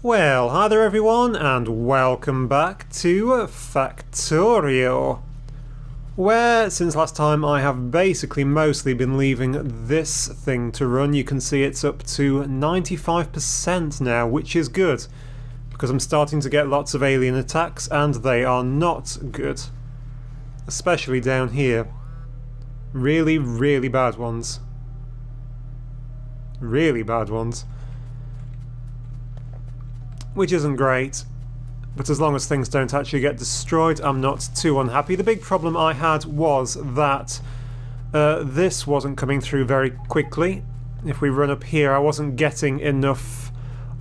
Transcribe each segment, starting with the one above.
Well, hi there everyone, and welcome back to Factorio, where since last time I have basically mostly been leaving this thing to run. You can see it's up to 95% now, which is good, because I'm starting to get lots of alien attacks, and they are not good. Especially down here. Really, really bad ones. Really bad ones. Which isn't great, but as long as things don't actually get destroyed, I'm not too unhappy. The big problem I had was that this wasn't coming through very quickly. If we run up here, I wasn't getting enough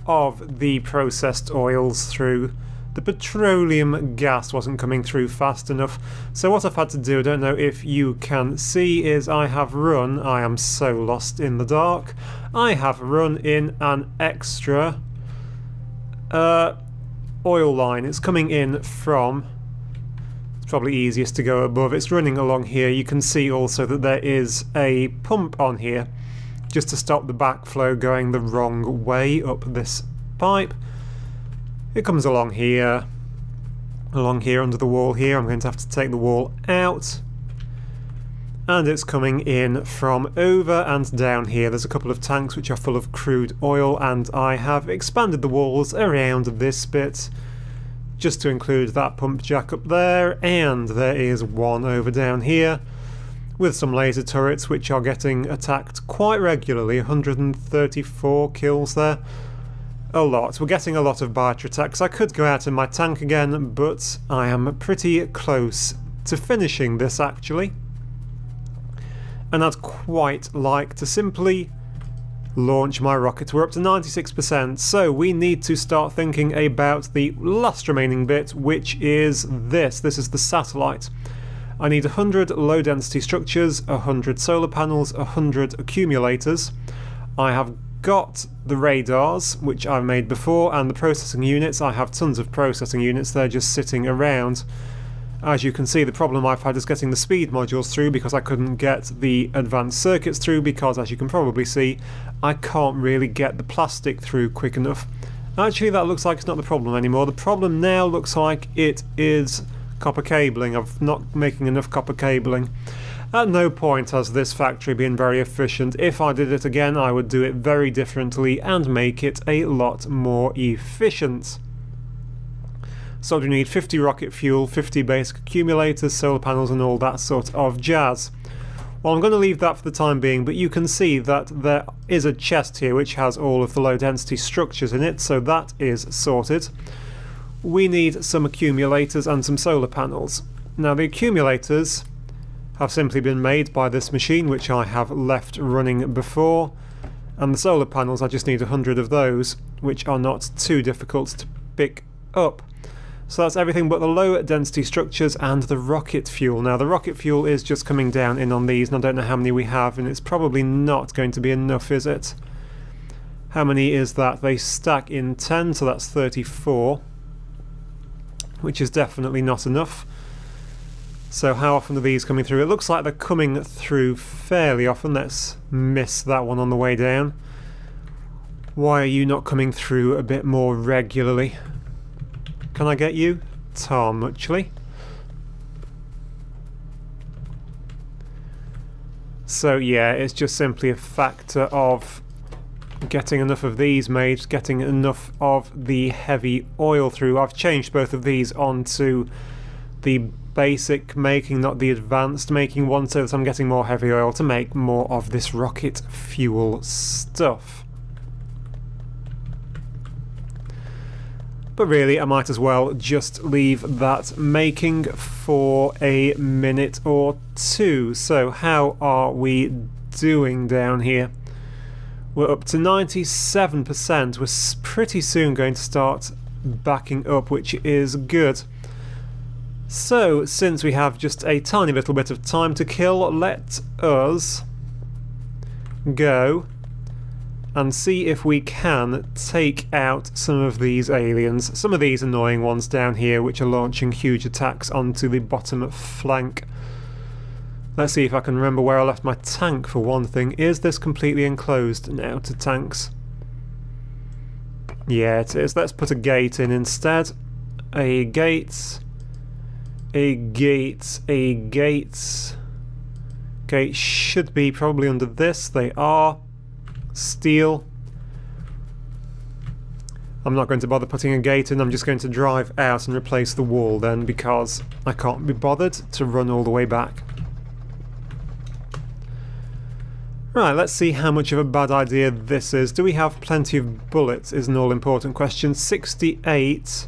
of the processed oils through. The petroleum gas wasn't coming through fast enough. So what I've had to do, I don't know if you can see, is I have run, I am so lost in the dark, I have run in an extra oil line. It's coming in from, it's probably easiest to go above, it's running along here. You can see also that there is a pump on here just to stop the backflow going the wrong way up this pipe. It comes along here under the wall here. I'm going to have to take the wall out. And it's coming in from over and down here. There's a couple of tanks which are full of crude oil, and I have expanded the walls around this bit just to include that pump jack up there, and there is one over down here with some laser turrets which are getting attacked quite regularly. 134 kills there. A lot. We're getting a lot of biter attacks. I could go out in my tank again, but I am pretty close to finishing this actually. And I'd quite like to simply launch my rocket. We're up to 96%, so we need to start thinking about the last remaining bit, which is this. This is the satellite. I need 100 low-density structures, 100 solar panels, 100 accumulators. I have got the radars, which I've made before, and the processing units. I have tons of processing units there just sitting around. As you can see, the problem I've had is getting the speed modules through because I couldn't get the advanced circuits through because, as you can probably see, I can't really get the plastic through quick enough. Actually, that looks like it's not the problem anymore. The problem now looks like it is copper cabling. I'm not making enough copper cabling. At no point has this factory been very efficient. If I did it again, I would do it very differently and make it a lot more efficient. So we need 50 rocket fuel, 50 basic accumulators, solar panels and all that sort of jazz. Well, I'm going to leave that for the time being, but you can see that there is a chest here which has all of the low density structures in it, so that is sorted. We need some accumulators and some solar panels. Now the accumulators have simply been made by this machine which I have left running before, and the solar panels, I just need 100 of those, which are not too difficult to pick up. So that's everything but the low density structures and the rocket fuel. Now the rocket fuel is just coming down in on these, and I don't know how many we have, and it's probably not going to be enough, is it? How many is that? They stack in 10, so that's 34, which is definitely not enough. So how often are these coming through? It looks like they're coming through fairly often. Let's miss that one on the way down. Why are you not coming through a bit more regularly? Can I get you? Tom, actually. So yeah, it's just simply a factor of getting enough of these made, getting enough of the heavy oil through. I've changed both of these onto the basic making, not the advanced making one, so that I'm getting more heavy oil to make more of this rocket fuel stuff. But really, I might as well just leave that making for a minute or two. So how are we doing down here? We're up to 97%. We're pretty soon going to start backing up, which is good. So, since we have just a tiny little bit of time to kill, let us go and see if we can take out some of these aliens. Some of these annoying ones down here which are launching huge attacks onto the bottom flank. Let's see if I can remember where I left my tank for one thing. Is this completely enclosed now to tanks? Yeah, it is. Let's put a gate in instead. A gate. A gate. A gate. Gate should be probably under this. They are. Steel. I'm not going to bother putting a gate in. I'm just going to drive out and replace the wall then, because I can't be bothered to run all the way back. Right, let's see how much of a bad idea this is. Do we have plenty of bullets is an all-important question. 68.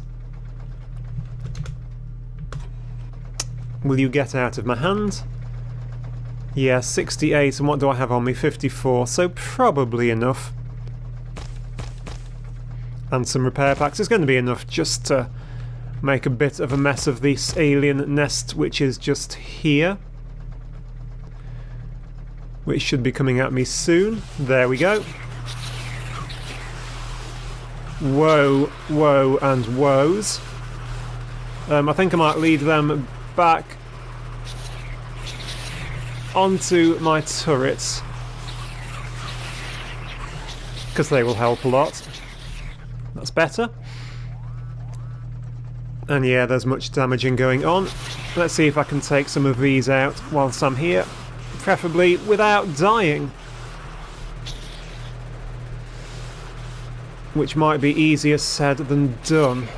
Will you get out of my hand? Yeah, 68, and what do I have on me? 54, so probably enough. And some repair packs. It's going to be enough just to make a bit of a mess of this alien nest, which is just here. Which should be coming at me soon. There we go. Whoa, whoa, and woes. I think I might lead them back onto my turrets, because they will help a lot. That's better. And yeah, there's much damaging going on. Let's see if I can take some of these out whilst I'm here. Preferably without dying. Which might be easier said than done.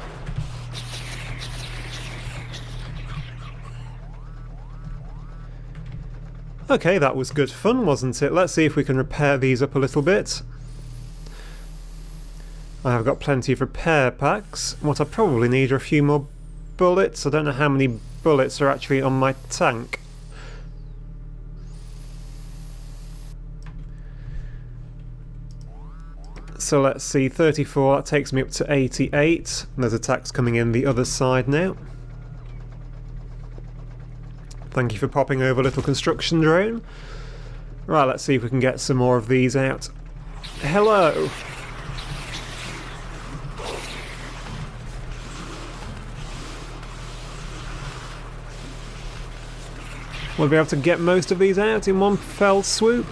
Okay, that was good fun, wasn't it? Let's see if we can repair these up a little bit. I have got plenty of repair packs. What I probably need are a few more bullets. I don't know how many bullets are actually on my tank. So let's see, 34, that takes me up to 88. There's attacks coming in the other side now. Thank you for popping over, little construction drone. Right, let's see if we can get some more of these out. Hello! Will I be able to get most of these out in one fell swoop?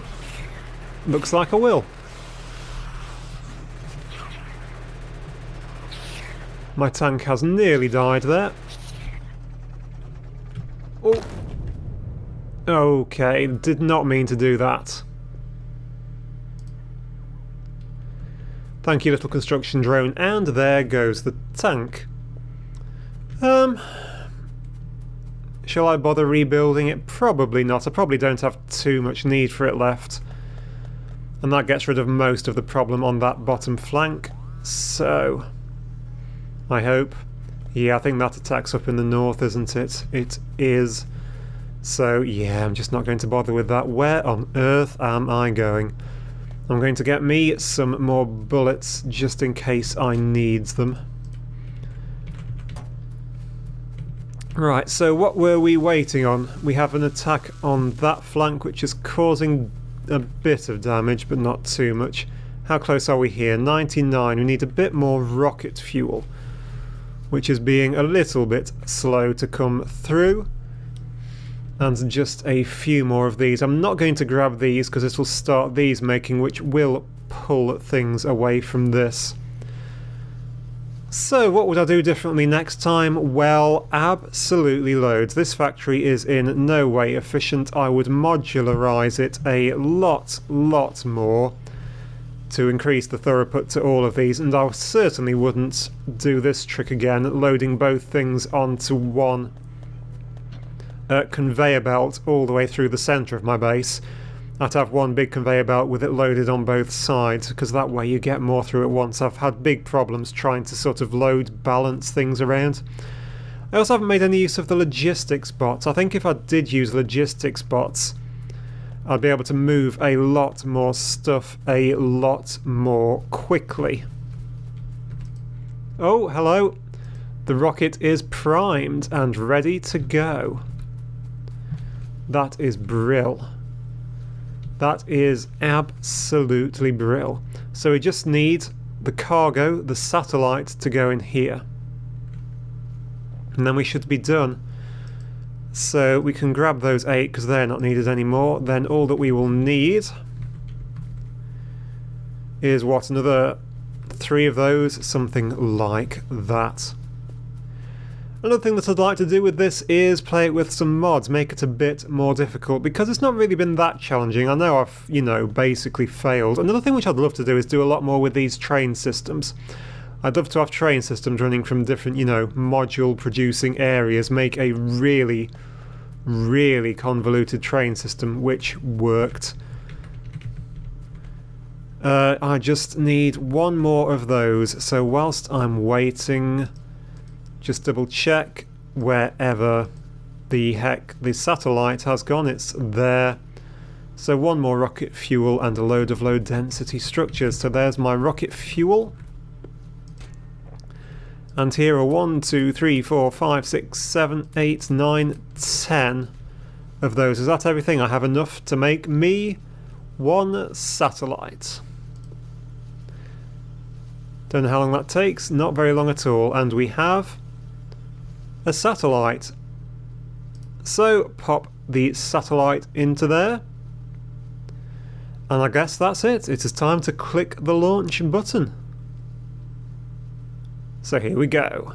Looks like I will. My tank has nearly died there. Oh. Okay, did not mean to do that. Thank you, little construction drone. And there goes the tank. Shall I bother rebuilding it? Probably not. I probably don't have too much need for it left. And that gets rid of most of the problem on that bottom flank. So I hope. Yeah, I think that attack's up in the north, isn't it? It is. So, yeah, I'm just not going to bother with that. Where on earth am I going? I'm going to get me some more bullets just in case I need them. Right, so what were we waiting on? We have an attack on that flank which is causing a bit of damage, but not too much. How close are we here? 99. We need a bit more rocket fuel, which is being a little bit slow to come through. And just a few more of these. I'm not going to grab these because this will start these making, which will pull things away from this. So what would I do differently next time? Well, absolutely loads. This factory is in no way efficient. I would modularize it a lot more to increase the throughput to all of these, and I certainly wouldn't do this trick again, loading both things onto one conveyor belt all the way through the centre of my base. I'd have one big conveyor belt with it loaded on both sides, because that way you get more through at once. I've had big problems trying to sort of load balance things around. I also haven't made any use of the logistics bots. I think if I did use logistics bots, I'd be able to move a lot more stuff a lot more quickly. Oh, hello. The rocket is primed and ready to go. That is brill. That is absolutely brill. So we just need the cargo, the satellite, to go in here. And then we should be done. So we can grab those 8 because they're not needed anymore. Then all that we will need is what, another 3 of those, something like that. Another thing that I'd like to do with this is play it with some mods, make it a bit more difficult, because it's not really been that challenging. I know I've, basically failed. Another thing which I'd love to do is do a lot more with these train systems. I'd love to have train systems running from different, module producing areas, make a really, really convoluted train system which worked. I just need one more of those, so whilst I'm waiting, just double check wherever the heck the satellite has gone. It's there. So one more rocket fuel and a load of low density structures. So there's my rocket fuel. And here are 1, 2, 3, 4, 5, 6, 7, 8, 9, 10 of those. Is that everything? I have enough to make me one satellite. Don't know how long that takes. Not very long at all. And we have a satellite. So pop the satellite into there. And I guess that's it. It is time to click the launch button. So here we go.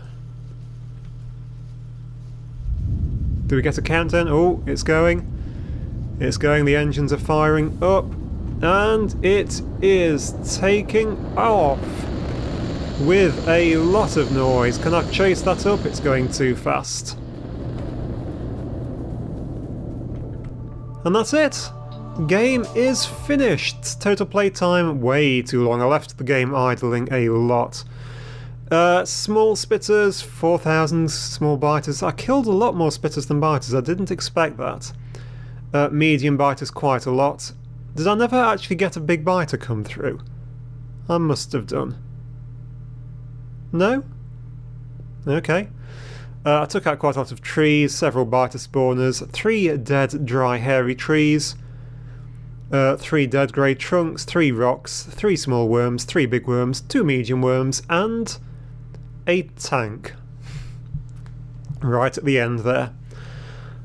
Do we get a countdown? Oh, it's going. It's going. The engines are firing up. And it is taking off with a lot of noise. Can I chase that up? It's going too fast. And that's it. Game is finished. Total playtime way too long. I left the game idling a lot. Small spitters, 4,000 small biters. I killed a lot more spitters than biters. I didn't expect that. Medium biters quite a lot. Did I never actually get a big biter come through? I must have done. No? Okay. I took out quite a lot of trees, several biter spawners, 3 dead, dry, hairy trees, 3 dead grey trunks, 3 rocks, 3 small worms, 3 big worms, 2 medium worms, and a tank. Right at the end there.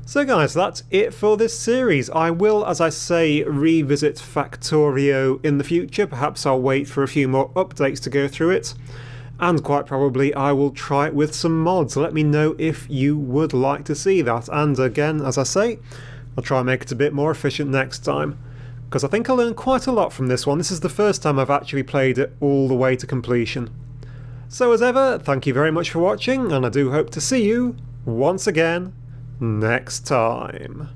So guys, that's it for this series. I will, as I say, revisit Factorio in the future. Perhaps I'll wait for a few more updates to go through it. And quite probably I will try it with some mods. Let me know if you would like to see that. And again, as I say, I'll try and make it a bit more efficient next time. Because I think I learned quite a lot from this one. This is the first time I've actually played it all the way to completion. So as ever, thank you very much for watching, and I do hope to see you, once again, next time.